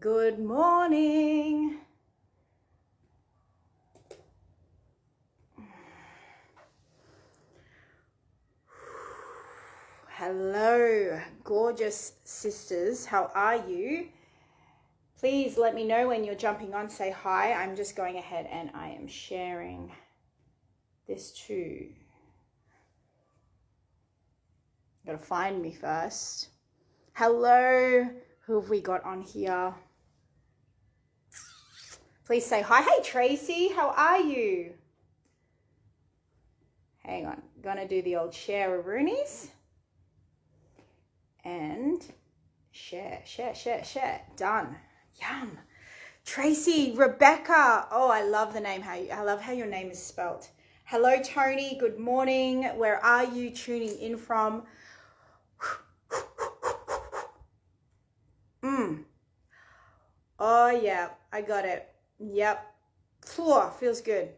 Good morning. Hello, gorgeous sisters. How are you? Please let me know when you're jumping on. Say hi. I'm just going ahead and I am sharing this too. Gotta find me first. Hello. Who have we got on here? Please say hi. Hey, Tracy. How are you? Hang on. Gonna do the old share of Roonies. And share. Done. Yum. Tracy, Rebecca. Oh, I love the name. I love how your name is spelt. Hello, Tony. Good morning. Where are you tuning in from? Oh, yeah. I got it. Yep. Feels good.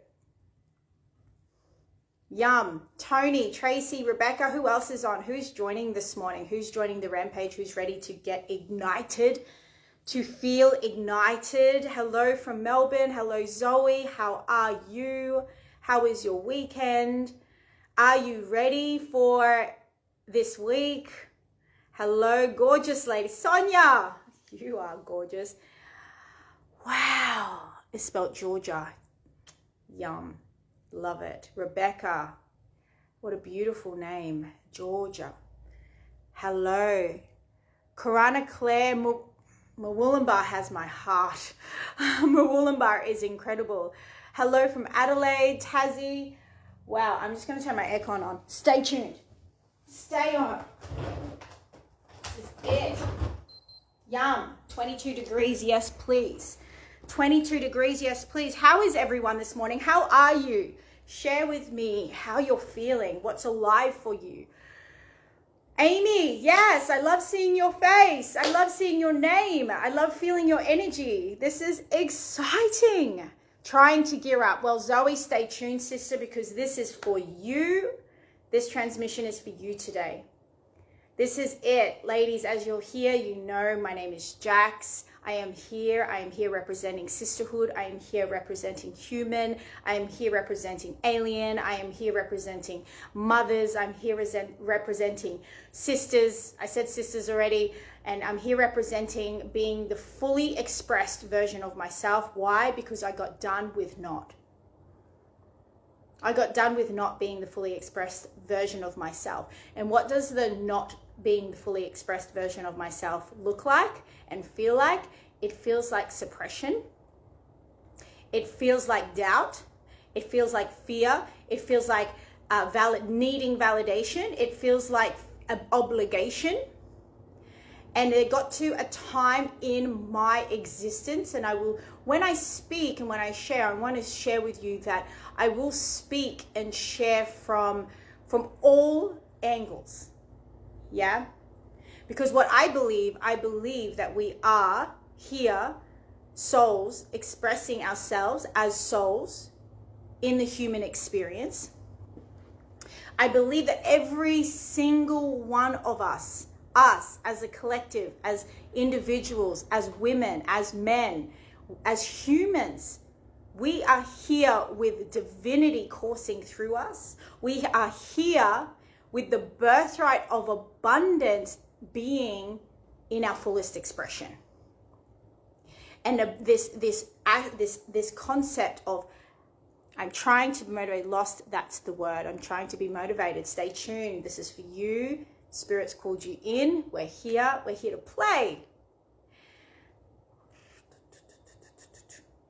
Yum. Tony, Tracy, Rebecca, who else is on? Who's joining this morning? Who's joining the Rampage? Who's ready to get ignited, to feel ignited? Hello from Melbourne. Hello, Zoe. How are you? How is your weekend? Are you ready for this week? Hello, gorgeous lady. Sonia, you are gorgeous. Wow. It's spelled Georgia. Yum. Love it. Rebecca. What a beautiful name. Georgia. Hello. Karana Claire Mawulambar has my heart. Mawulambar is incredible. Hello from Adelaide. Tassie. Wow. I'm just going to turn my aircon on. Stay tuned. Stay on. This is it. Yum. 22 degrees. Yes, please. 22 degrees, yes, please. How is everyone this morning? How are you? Share with me how you're feeling, what's alive for you. Amy, yes, I love seeing your face. I love seeing your name. I love feeling your energy. This is exciting. Trying to gear up. Well, Zoe, stay tuned, sister, because this is for you. This transmission is for you today. This is it. Ladies, as you're here, you know my name is Jax. I am here representing sisterhood. I am here representing human. I am here representing alien. I am here representing mothers. I'm here representing sisters. I said sisters already. And I'm here representing being the fully expressed version of myself. Why? Because I got done with not. I got done with not being the fully expressed version of myself. And what does the not being the fully expressed version of myself look like and feel like? It feels like suppression. It feels like doubt. It feels like fear. It feels like needing validation. It feels like an obligation. And it got to a time in my existence, and I will, when I speak and when I share, I want to share with you that I will speak and share from all angles. Yeah? Because what I believe that we are here, souls, expressing ourselves as souls in the human experience. I believe that every single one of us as a collective, as individuals, as women, as men, as humans, we are here with divinity coursing through us. We are here with the birthright of abundance being in our fullest expression. And this concept of I'm trying to be motivated, that's the word. I'm trying to be motivated. Stay tuned. This is for you. Spirit's called you in. We're here to play.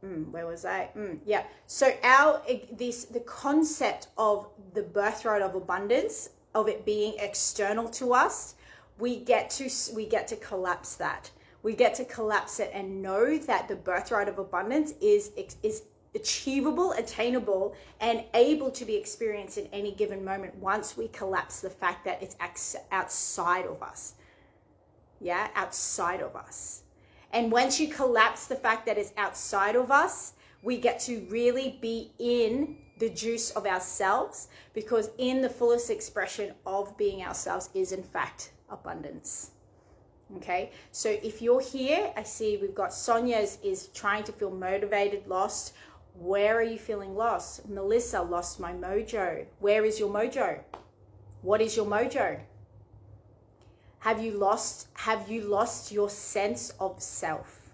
Where was I? Yeah. So the concept of the birthright of abundance, of it being external to us, we get to collapse that. We get to collapse it and know that the birthright of abundance is achievable, attainable, and able to be experienced in any given moment once we collapse the fact that it's outside of us. Yeah, outside of us. And once you collapse the fact that it's outside of us, we get to really be in the juice of ourselves, because in the fullest expression of being ourselves is in fact abundance. Okay, so if you're here, I see we've got Sonia is trying to feel motivated, lost. Where are you feeling lost? Melissa, lost my mojo. Where is your mojo? What is your mojo? Have you lost your sense of self,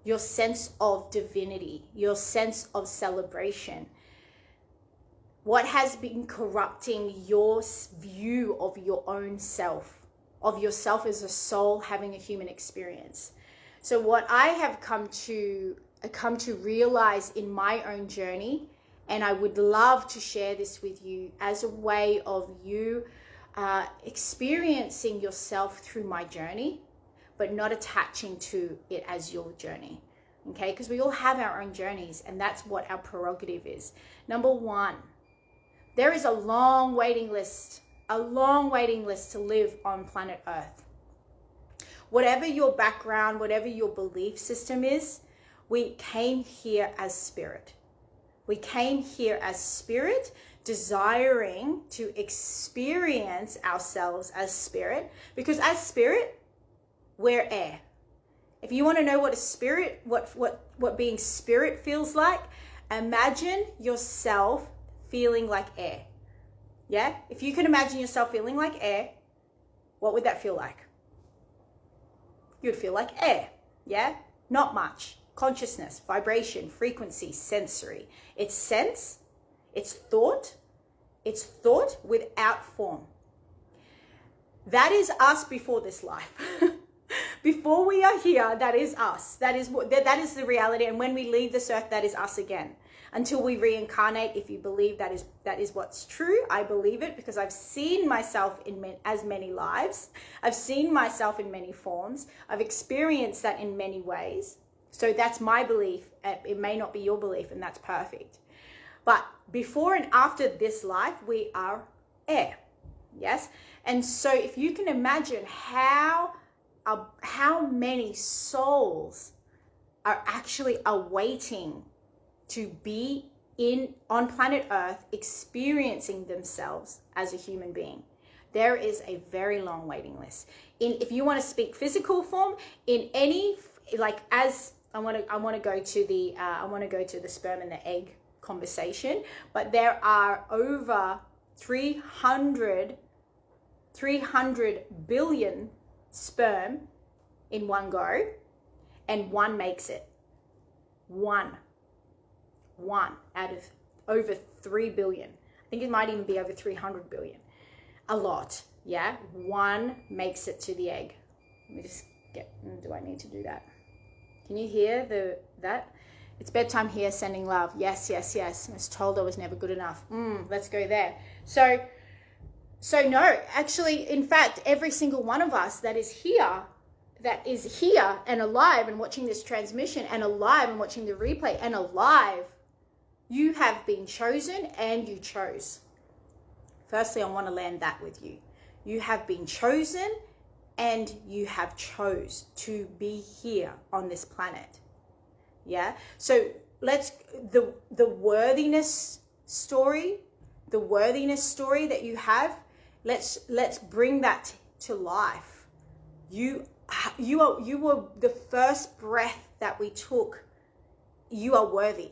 your sense of divinity, your sense of celebration? What has been corrupting your view of your own self? Of yourself as a soul having a human experience. So what I have come to realize in my own journey, and I would love to share this with you as a way of you experiencing yourself through my journey, but not attaching to it as your journey. Okay, because we all have our own journeys, and that's what our prerogative is. Number one, there is a long waiting list to live on planet Earth. Whatever your background, whatever your belief system is, we came here as spirit. We came here as spirit, desiring to experience ourselves as spirit, because as spirit, we're air. If you want to know what a spirit, what being spirit feels like, imagine yourself feeling like air. Yeah? If you can imagine yourself feeling like air, what would that feel like? You'd feel like air. Yeah? Not much. Consciousness, vibration, frequency, sensory. It's sense, it's thought without form. That is us before this life. Before we are here, that is us. That is the reality. And when we leave this earth, that is us again. Until we reincarnate, if you believe that is what's true, I believe it, because I've seen myself in as many lives. I've seen myself in many forms. I've experienced that in many ways. So that's my belief. It may not be your belief, and that's perfect. But before and after this life, we are air. Yes? And so if you can imagine how many souls are actually awaiting to be on planet Earth, experiencing themselves as a human being. There is a very long waiting list. If you want to speak physical form, in any, like, as I want to go to the sperm and the egg conversation, but there are over 300 billion sperm in one go, and one makes it. One out of over 3 billion. I think it might even be over 300 billion. A lot, yeah? One makes it to the egg. Let me just do I need to do that? Can you hear that? It's bedtime here, sending love. Yes. I was told I was never good enough. Let's go there. So no, actually, in fact, every single one of us that is here and alive and watching this transmission and alive and watching the replay and alive, you have been chosen and you chose. Firstly, I want to land that with you. You have been chosen and you have chose to be here on this planet. Yeah? So the worthiness story that you have, let's bring that to life. You were the first breath that we took. You are worthy.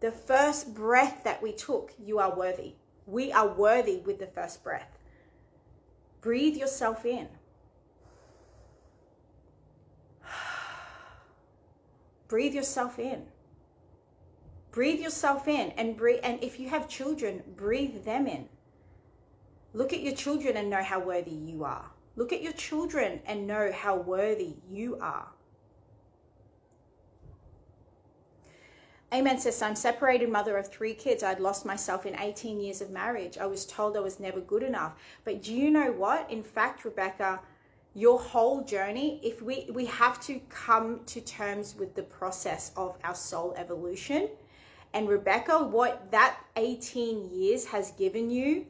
The first breath that we took, you are worthy. We are worthy with the first breath. Breathe yourself in. Breathe yourself in. Breathe yourself in and breathe. And if you have children, breathe them in. Look at your children and know how worthy you are. Look at your children and know how worthy you are. Amen says, I'm separated mother of 3 kids. I'd lost myself in 18 years of marriage. I was told I was never good enough. But do you know what? In fact, Rebecca, your whole journey, if we have to come to terms with the process of our soul evolution. And Rebecca, what that 18 years has given you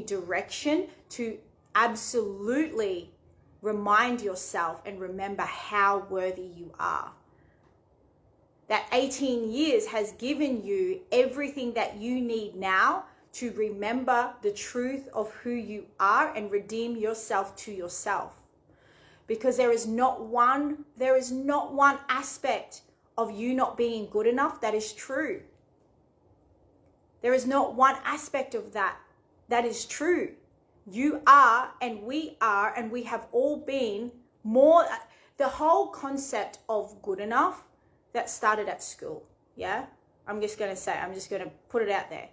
direction to absolutely remind yourself and remember how worthy you are. That 18 years has given you everything that you need now to remember the truth of who you are and redeem yourself to yourself. because there is not one aspect of you not being good enough that is true. There is not one aspect of that is true. You are, and we have all been more. The whole concept of good enough, that started at school. Yeah, I'm just going to put it out there.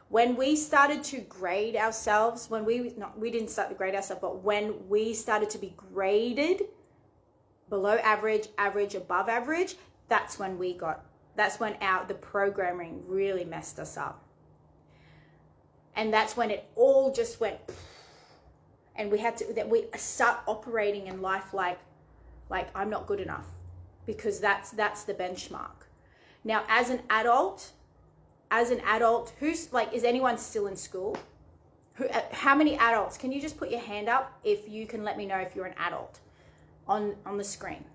When we started to grade ourselves, we didn't start to grade ourselves, but when we started to be graded below average, average, above average, that's when the programming really messed us up. And that's when it all just went, and we start operating in life like I'm not good enough, because that's the benchmark. Now, as an adult, who's like, is anyone still in school? How many adults? Can you just put your hand up if you can let me know if you're an adult on the screen?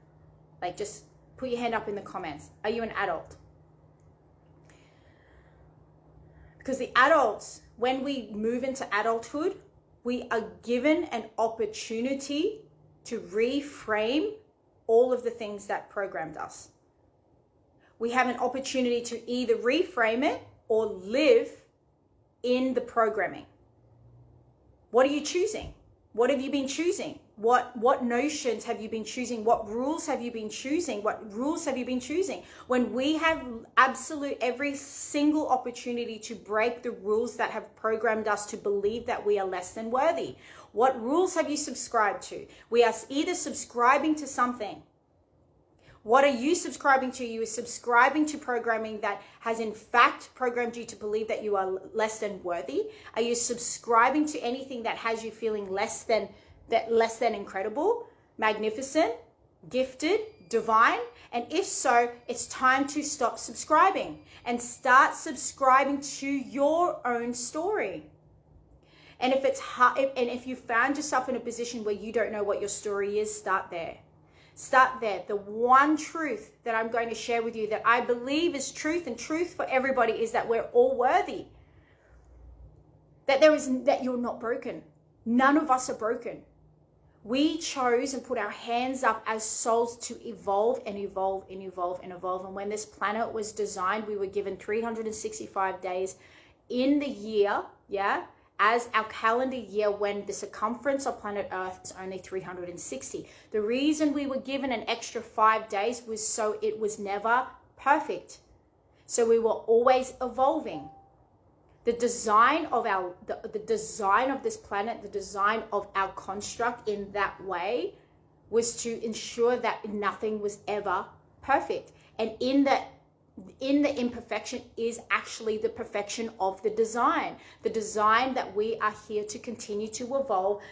Like, just put your hand up in the comments. Are you an adult? Because the adults, when we move into adulthood, we are given an opportunity to reframe all of the things that programmed us. We have an opportunity to either reframe it or live in the programming. What are you choosing? What have you been choosing? What notions have you been choosing? What rules have you been choosing? When we have every single opportunity to break the rules that have programmed us to believe that we are less than worthy. What rules have you subscribed to? We are either subscribing to something. What are you subscribing to? You are subscribing to programming that has in fact programmed you to believe that you are less than worthy. Are you subscribing to anything that has you feeling less than incredible, magnificent, gifted, divine? And if so, it's time to stop subscribing and start subscribing to your own story. And if it's hard, and if you found yourself in a position where you don't know what your story is, start there. Start there. The one truth that I'm going to share with you that I believe is truth, and truth for everybody, is that we're all worthy. That you're not broken. None of us are broken. We chose and put our hands up as souls to evolve and evolve and evolve and evolve. And when this planet was designed, we were given 365 days in the year, as our calendar year, when the circumference of planet Earth is only 360. The reason we were given an extra 5 days was so it was never perfect. So we were always evolving. The design of the design of this planet, the design of our construct in that way was to ensure that nothing was ever perfect. And in the imperfection is actually the perfection of the design that we are here to continue to evolve,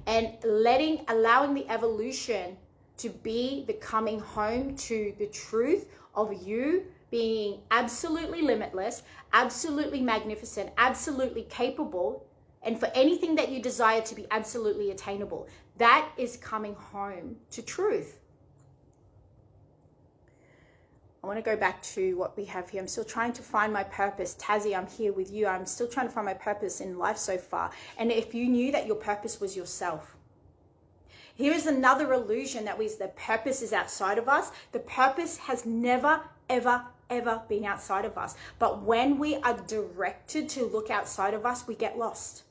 and allowing the evolution to be the coming home to the truth of you being absolutely limitless, absolutely magnificent, absolutely capable, and for anything that you desire to be absolutely attainable. That is coming home to truth. I want to go back to what we have here. I'm still trying to find my purpose. Tazzy, I'm here with you. I'm still trying to find my purpose in life so far. And if you knew that your purpose was yourself. Here is another illusion that the purpose is outside of us. The purpose has never, ever, ever been outside of us. But when we are directed to look outside of us, we get lost.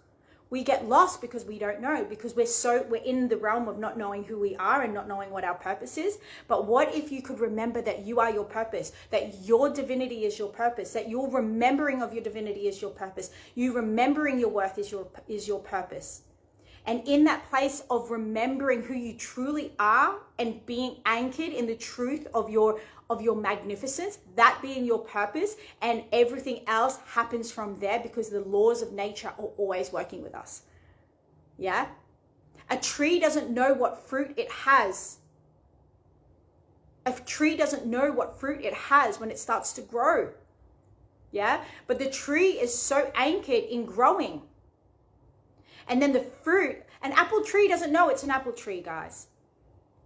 We get lost because we don't know, because we're in the realm of not knowing who we are and not knowing what our purpose is. But what if you could remember that you are your purpose, that your divinity is your purpose, that your remembering of your divinity is your purpose, you remembering your worth is your purpose. And in that place of remembering who you truly are and being anchored in the truth of your magnificence, that being your purpose, and everything else happens from there, because the laws of nature are always working with us. Yeah? A tree doesn't know what fruit it has. A tree doesn't know what fruit it has when it starts to grow. Yeah? But the tree is so anchored in growing. And then the fruit, an apple tree doesn't know it's an apple tree, guys.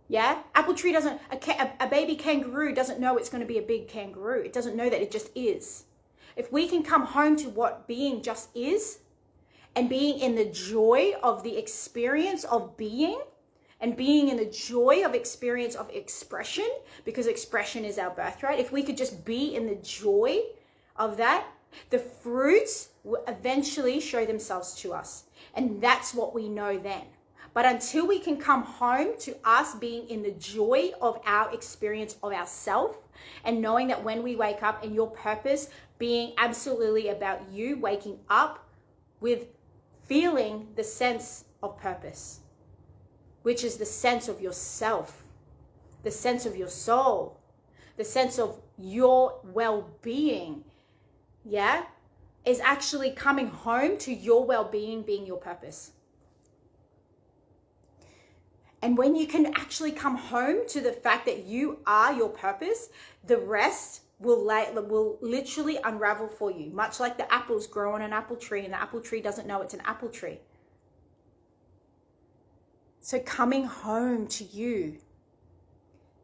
Yeah? Apple tree doesn't, a baby kangaroo doesn't know it's going to be a big kangaroo. It doesn't know that, it just is. If we can come home to what being just is, and being in the joy of the experience of being, and being in the joy of experience of expression, because expression is our birthright. If we could just be in the joy of that, the fruits will eventually show themselves to us. And that's what we know then. But until we can come home to us being in the joy of our experience of ourself, and knowing that when we wake up and your purpose being absolutely about you waking up with feeling the sense of purpose, which is the sense of yourself, the sense of your soul, the sense of your well-being, is actually coming home to your well-being being your purpose. And when you can actually come home to the fact that you are your purpose, the rest will literally unravel for you. Much like the apples grow on an apple tree and the apple tree doesn't know it's an apple tree. So coming home to you.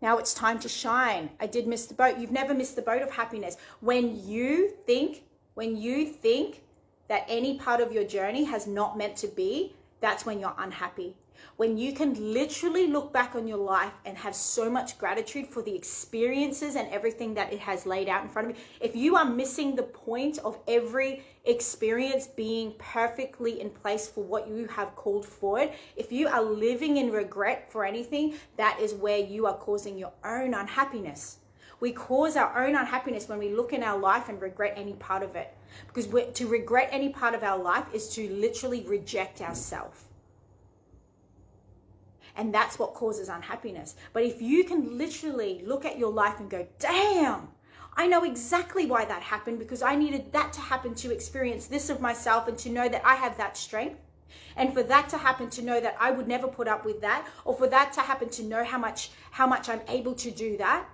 Now it's time to shine. I did miss the boat. You've never missed the boat of happiness. When you think that any part of your journey has not meant to be, that's when you're unhappy. When you can literally look back on your life and have so much gratitude for the experiences and everything that it has laid out in front of you. If you are missing the point of every experience being perfectly in place for what you have called forward, if you are living in regret for anything, that is where you are causing your own unhappiness. We cause our own unhappiness when we look in our life and regret any part of it. Because to regret any part of our life is to literally reject ourselves. And that's what causes unhappiness. But if you can literally look at your life and go, damn, I know exactly why that happened, because I needed that to happen to experience this of myself and to know that I have that strength. And for that to happen, to know that I would never put up with that, or for that to happen, to know how much I'm able to do that.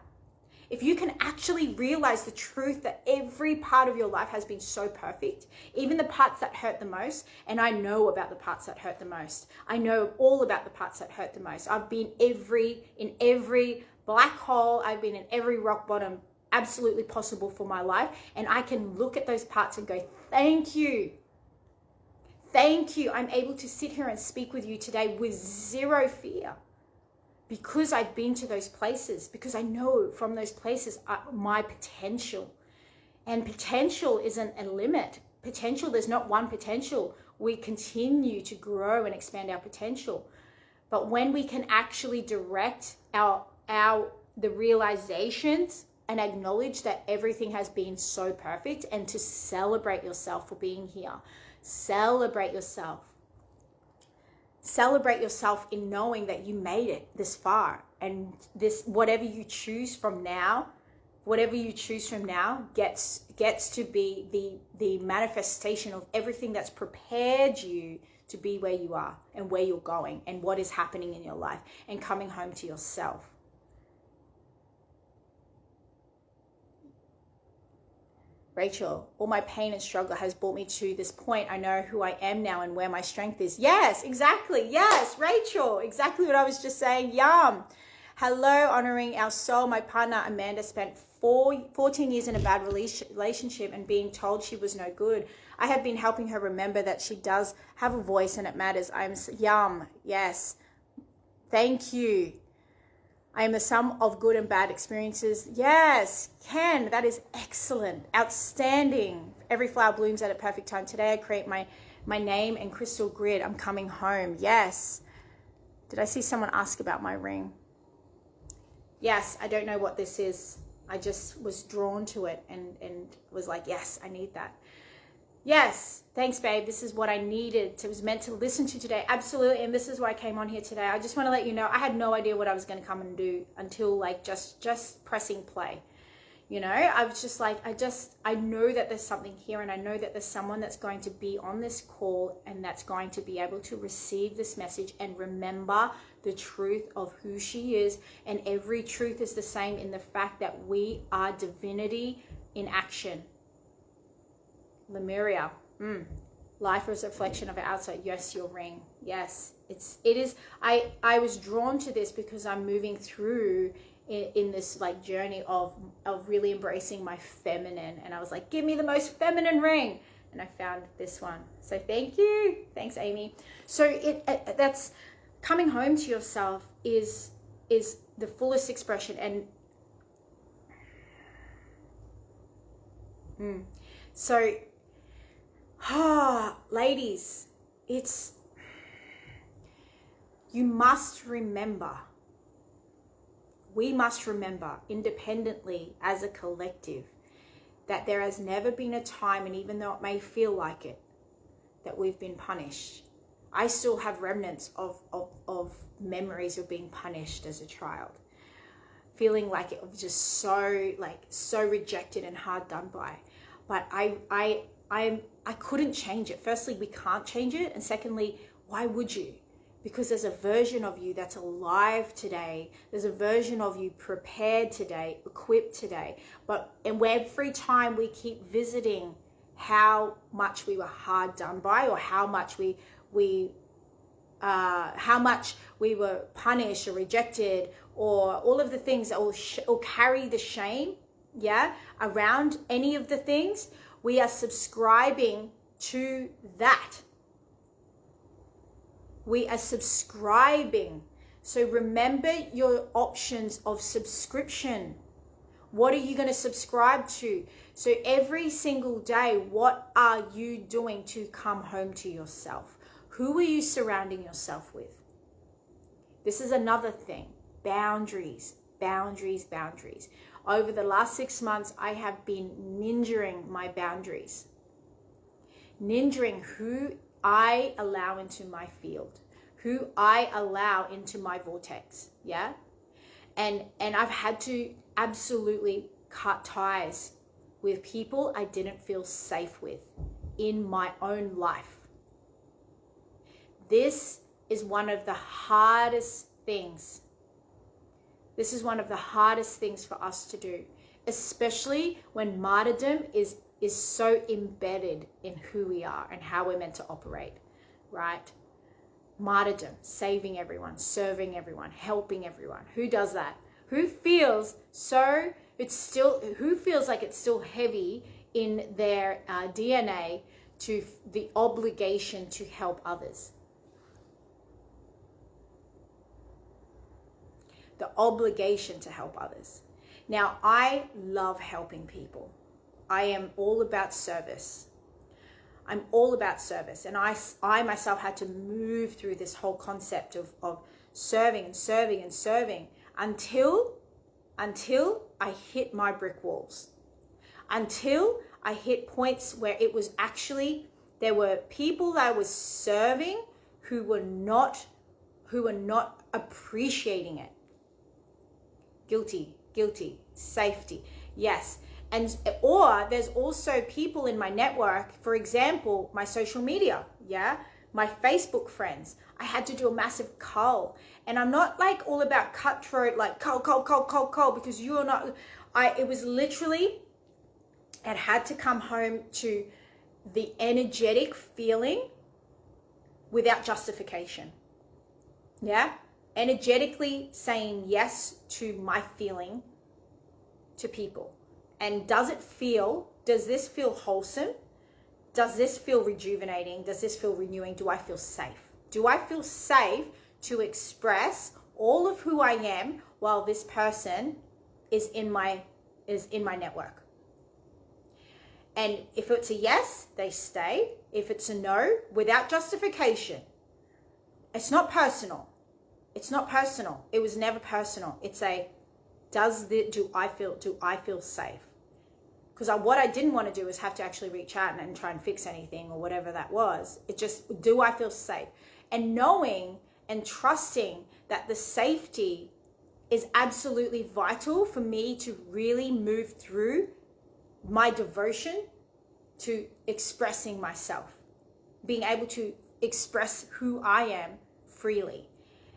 If you can actually realize the truth that every part of your life has been so perfect, even the parts that hurt the most, and I know about the parts that hurt the most. I know all about the parts that hurt the most. I've been in every black hole. I've been in every rock bottom absolutely possible for my life. And I can look at those parts and go, thank you. Thank you. I'm able to sit here and speak with you today with zero fear. Because I've been to those places, because I know from those places my potential. And potential isn't a limit. Potential, there's not one potential. We continue to grow and expand our potential. But when we can actually direct the realizations and acknowledge that everything has been so perfect, and to celebrate yourself for being here. Celebrate yourself. Celebrate yourself in knowing that you made it this far, and this whatever you choose from now gets to be the manifestation of everything that's prepared you to be where you are and where you're going and what is happening in your life, and coming home to yourself. Rachel, all my pain and struggle has brought me to this point. I know who I am now and where my strength is. Yes, exactly. Yes, Rachel, exactly what I was just saying. Yum. Hello, honoring our soul. My partner, Amanda, spent 14 years in a bad relationship and being told she was no good. I have been helping her remember that she does have a voice and it matters. Yum. Yes. Thank you. I am the sum of good and bad experiences. Yes, Ken, that is excellent. Outstanding. Every flower blooms at a perfect time. Today I create my name and crystal grid. I'm coming home. Yes. Did I see someone ask about my ring? Yes, I don't know what this is. I just was drawn to it and was like, yes, I need that. Yes, thanks, babe. This is what I needed. It was meant to listen to today. Absolutely. And this is why I came on here today. I just want to let you know, I had no idea what I was going to come and do until like just pressing play. You know, I was just like, I know that there's something here, and I know that there's someone that's going to be on this call and that's going to be able to receive this message and remember the truth of who she is. And every truth is the same in the fact that we are divinity in action. Lemuria, life is a reflection of our outside. Yes, your ring. Yes, it is. I was drawn to this because I'm moving through in this like journey of really embracing my feminine, and I was like, give me the most feminine ring, and I found this one. So thank you. Thanks, Amy. So that's coming home to yourself is the fullest expression. And so, ladies, you must remember, we must remember independently as a collective that there has never been a time, and even though it may feel like it, that we've been punished. I still have remnants of memories of being punished as a child, feeling like it was just so rejected and hard done by. But I couldn't change it. Firstly, we can't change it, and secondly, why would you? Because there's a version of you that's alive today. There's a version of you prepared today, equipped today. And every time we keep visiting how much we were hard done by, or how much we were punished or rejected, or all of the things that will carry the shame, around any of the things, we are subscribing to that. We are subscribing. So remember your options of subscription. What are you going to subscribe to? So every single day, what are you doing to come home to yourself? Who are you surrounding yourself with? This is another thing. Boundaries, boundaries, boundaries. Over the last 6 months, I have been ninjaing my boundaries. Ninjaing who I allow into my field, who I allow into my vortex, And I've had to absolutely cut ties with people I didn't feel safe with in my own life. This is one of the hardest things. This is one of the hardest things for us to do, especially when martyrdom is so embedded in who we are and how we're meant to operate, right? Martyrdom, saving everyone, serving everyone, helping everyone. Who does that? Who feels like it's still heavy in their DNA to the obligation to help others? The obligation to help others. Now, I love helping people. I am all about service. I'm all about service. And I myself had to move through this whole concept of serving and serving and serving until I hit my brick walls. Until I hit points where it was actually, there were people that I was serving who were not appreciating it. Guilty, safety, yes. Or there's also people in my network, for example, my social media, my Facebook friends. I had to do a massive cull. And I'm not like all about cutthroat, like cull, because you are not, it was literally, it had to come home to the energetic feeling without justification. Energetically saying yes to my feeling to people. And does this feel wholesome? Does this feel rejuvenating? Does this feel renewing? Do I feel safe? Do I feel safe to express all of who I am while this person is in my network? And if it's a yes, they stay. If it's a no, without justification, it's not personal. It's not personal. It was never personal. It's do I feel safe? Because what I didn't want to do is have to actually reach out and try and fix anything or whatever that was. It just, do I feel safe? And knowing and trusting that the safety is absolutely vital for me to really move through my devotion to expressing myself, being able to express who I am freely,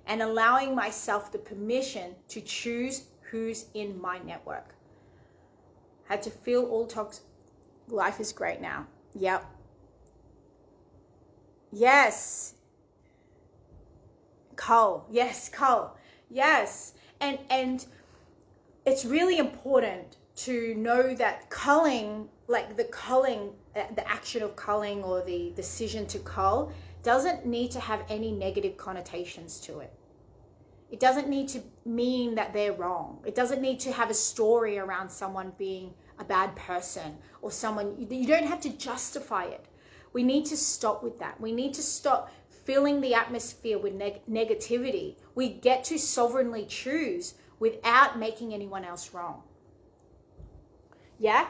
and allowing myself the permission to choose who's in my network. Had to feel all toxic. Life is great now. Yep. Yes. Cull. Yes, cull. Yes. And it's really important to know that culling, the action of culling or the decision to cull doesn't need to have any negative connotations to it. It doesn't need to mean that they're wrong. It doesn't need to have a story around someone being a bad person or someone. You don't have to justify it. We need to stop with that. We need to stop filling the atmosphere with negativity. We get to sovereignly choose without making anyone else wrong. Yeah?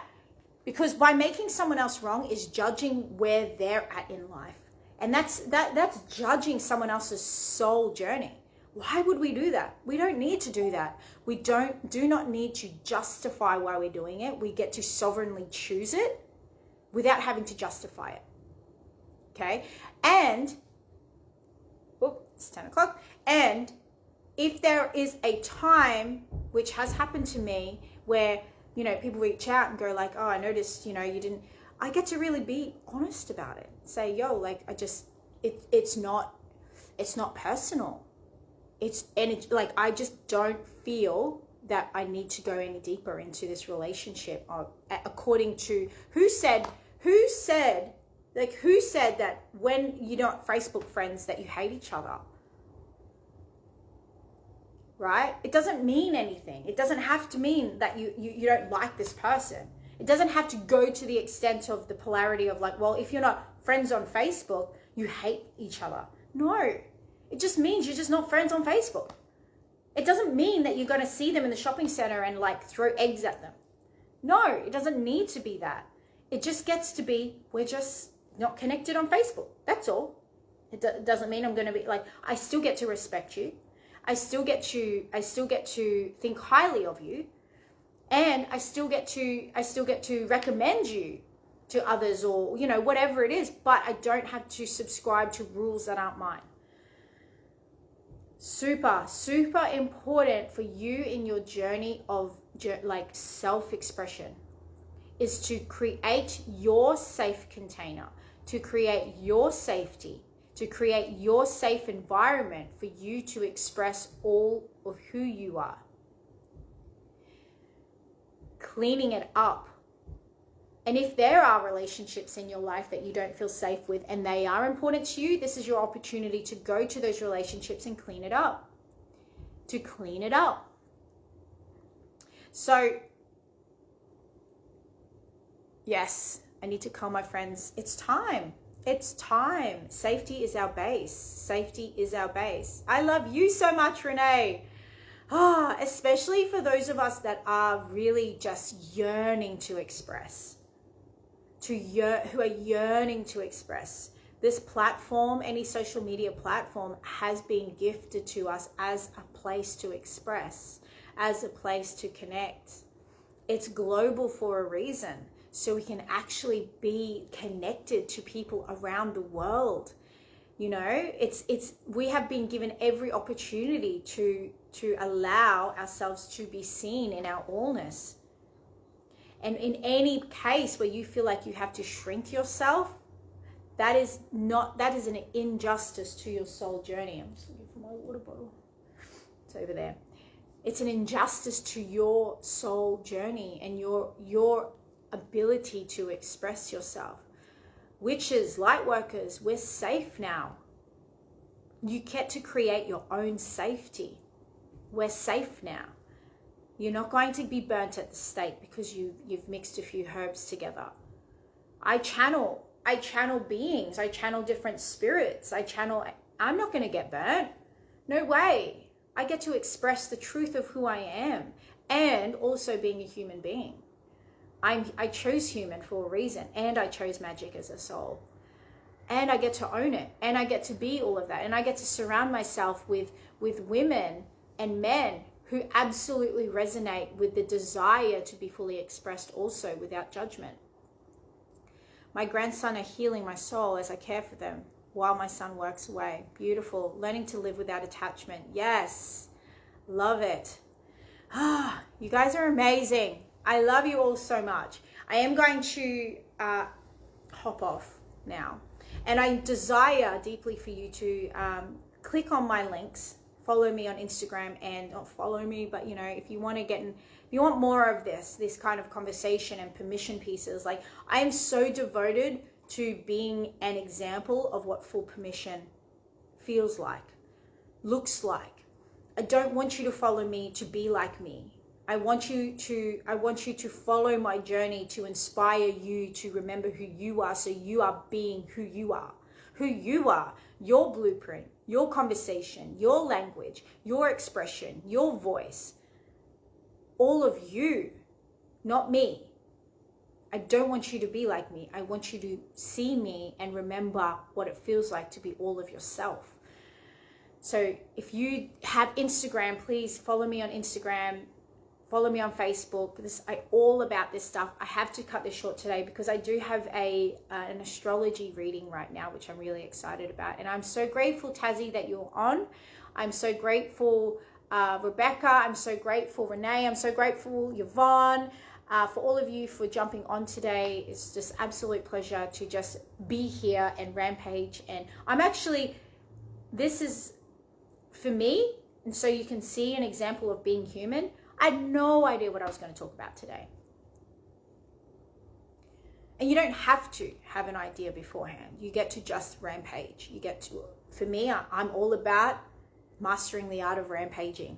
Because by making someone else wrong is judging where they're at in life. And that's judging someone else's soul journey. Why would we do that? We don't need to do that. We do not need to justify why we're doing it. We get to sovereignly choose it without having to justify it. Okay? And, it's 10 o'clock. And if there is a time, which has happened to me, where, you know, people reach out and go like, oh, I noticed, you know, you didn't, I get to really be honest about it. Say, yo, like, it's not personal. I just don't feel that I need to go any deeper into this relationship according to who said that when you're not Facebook friends that you hate each other, right? It doesn't mean anything. It doesn't have to mean that you don't like this person. It doesn't have to go to the extent of the polarity of like, well, if you're not friends on Facebook, you hate each other. No. It just means you're just not friends on Facebook. It doesn't mean that you're going to see them in the shopping center and like throw eggs at them. No, it doesn't need to be that. It just gets to be, we're just not connected on Facebook. That's all. It doesn't mean I'm going to be like, I still get to respect you. I still get to think highly of you. And I still get to recommend you to others or, you know, whatever it is, but I don't have to subscribe to rules that aren't mine. Super, super important for you in your journey of like self-expression is to create your safe container, to create your safety, to create your safe environment for you to express all of who you are. Cleaning it up. And if there are relationships in your life that you don't feel safe with and they are important to you, this is your opportunity to go to those relationships and clean it up. To clean it up. So, yes, I need to call my friends. It's time. It's time. Safety is our base. Safety is our base. I love you so much, Renee. Especially for those of us that are really just yearning to express. Who are yearning to express. This platform, any social media platform, has been gifted to us as a place to express, as a place to connect. It's global for a reason, so we can actually be connected to people around the world. You know, we have been given every opportunity to allow ourselves to be seen in our allness. And in any case where you feel like you have to shrink yourself, that is an injustice to your soul journey. I'm just looking for my water bottle. It's over there. It's an injustice to your soul journey and your ability to express yourself. Witches, light workers, we're safe now. You get to create your own safety. We're safe now. You're not going to be burnt at the stake because you've mixed a few herbs together. I channel beings. I channel different spirits. I'm not going to get burnt. No way. I get to express the truth of who I am and also being a human being. I chose human for a reason, and I chose magic as a soul. And I get to own it, and I get to be all of that, and I get to surround myself with women and men who absolutely resonate with the desire to be fully expressed also without judgment. My grandson are healing my soul as I care for them while my son works away. Beautiful. Learning to live without attachment. Yes. Love it. You guys are amazing. I love you all so much. I am going to hop off now. And I desire deeply for you to click on my links. Follow me on Instagram, and not follow me, but you know, if you want to if you want more of this kind of conversation and permission pieces, like I am so devoted to being an example of what full permission feels like, looks like. I don't want you to follow me to be like me. I want you to follow my journey, to inspire you to remember who you are, so you are being who you are. Who you are, your blueprint, your conversation, your language, your expression, your voice. All of you, not me. I don't want you to be like me. I want you to see me and remember what it feels like to be all of yourself. So if you have Instagram, please follow me on Instagram. Follow me on Facebook. All about this stuff. I have to cut this short today because I do have an astrology reading right now, which I'm really excited about. And I'm so grateful, Tazzy, that you're on. I'm so grateful, Rebecca. I'm so grateful, Renee. I'm so grateful, Yvonne, for all of you for jumping on today. It's just absolute pleasure to just be here and Rampage. And this is for me. And so you can see an example of being human. I had no idea what I was going to talk about today. And you don't have to have an idea beforehand. You get to just Rampage. For me, I'm all about mastering the art of rampaging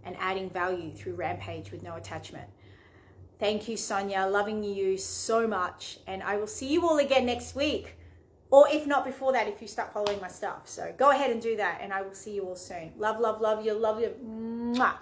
and adding value through Rampage with no attachment. Thank you, Sonia. Loving you so much. And I will see you all again next week. Or if not before that, if you start following my stuff. So go ahead and do that. And I will see you all soon. Love, love, love you. Love you. Mwah.